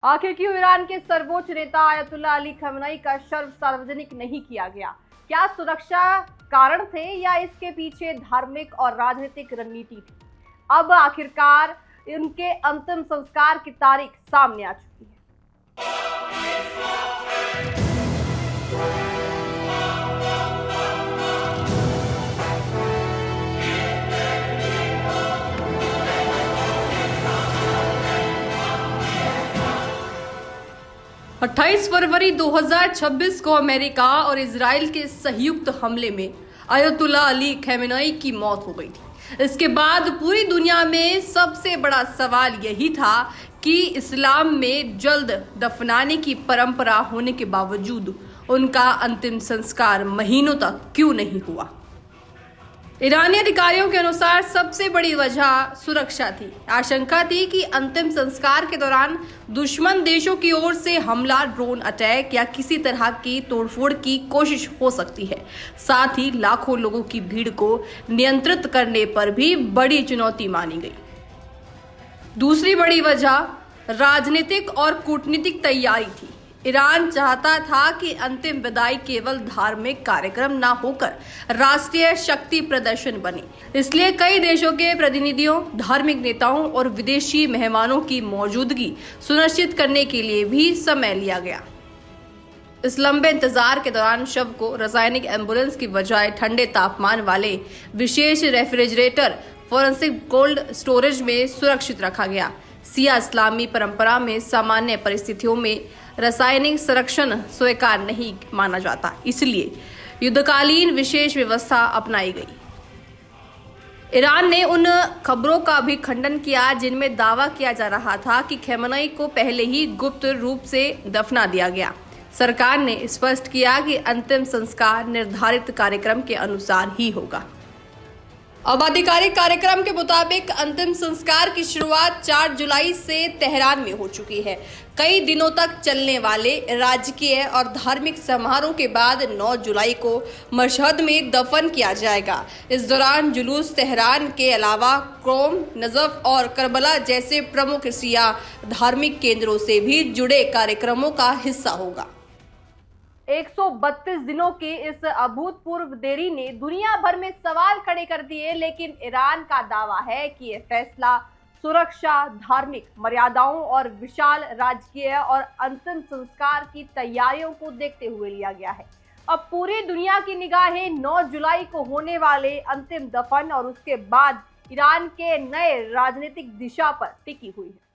आखिर क्यों ईरान के सर्वोच्च नेता आयतुल्लाह अली खamenei का शव सार्वजनिक नहीं किया गया? क्या सुरक्षा कारण थे या इसके पीछे धार्मिक और राजनीतिक रणनीति थी? अब आखिरकार उनके अंतिम संस्कार की तारीख सामने आ चुकी है। 28 फरवरी 2026 को अमेरिका और इजराइल के संयुक्त हमले में आयतुल्लाह अली खamenei की मौत हो गई थी। इसके बाद पूरी दुनिया में सबसे बड़ा सवाल यही था कि इस्लाम में जल्द दफनाने की परंपरा होने के बावजूद उनका अंतिम संस्कार महीनों तक क्यों नहीं हुआ। ईरानी अधिकारियों के अनुसार सबसे बड़ी वजह सुरक्षा थी। आशंका थी कि अंतिम संस्कार के दौरान दुश्मन देशों की ओर से हमला, ड्रोन अटैक या किसी तरह की तोड़फोड़ की कोशिश हो सकती है। साथ ही लाखों लोगों की भीड़ को नियंत्रित करने पर भी बड़ी चुनौती मानी गई। दूसरी बड़ी वजह राजनीतिक और कूटनीतिक तैयारी थी। ईरान चाहता था कि अंतिम विदाई केवल धार्मिक कार्यक्रम न होकर राष्ट्रीय शक्ति प्रदर्शन बने। इसलिए कई देशों के प्रतिनिधियों, धार्मिक नेताओं और विदेशी मेहमानों की मौजूदगी सुनिश्चित करने के लिए भी समय लिया गया। इस लंबे इंतजार के दौरान शव को रासायनिक एम्बुलेंस की बजाय ठंडे तापमान वाले विशेष रेफ्रिजरेटर फॉरेंसिक कोल्ड स्टोरेज में सुरक्षित रखा गया। शिया इस्लामी परंपरा में सामान्य परिस्थितियों में रासायनिक संरक्षण स्वीकार नहीं माना जाता, इसलिए युद्धकालीन विशेष व्यवस्था अपनाई गई। ईरान ने उन खबरों का भी खंडन किया जिनमें दावा किया जा रहा था कि खamenei को पहले ही गुप्त रूप से दफना दिया गया। सरकार ने स्पष्ट किया कि अंतिम संस्कार निर्धारित कार्यक्रम के अनुसार ही होगा। अब आधिकारिक कार्यक्रम के मुताबिक अंतिम संस्कार की शुरुआत 4 जुलाई से तेहरान में हो चुकी है। कई दिनों तक चलने वाले राजकीय और धार्मिक समारोह के बाद 9 जुलाई को मशहद में दफन किया जाएगा। इस दौरान जुलूस तेहरान के अलावा क्रोम, नजफ और करबला जैसे प्रमुख शिया धार्मिक केंद्रों से भी जुड़े कार्यक्रमों का हिस्सा होगा। 132 दिनों की इस अभूतपूर्व देरी ने दुनिया भर में सवाल खड़े कर दिए, लेकिन ईरान का दावा है कि यह फैसला सुरक्षा, धार्मिक मर्यादाओं और विशाल राजकीय और अंतिम संस्कार की तैयारियों को देखते हुए लिया गया है। अब पूरी दुनिया की निगाहें 9 जुलाई को होने वाले अंतिम दफन और उसके बाद ईरान के नए राजनीतिक दिशा पर टिकी हुई है।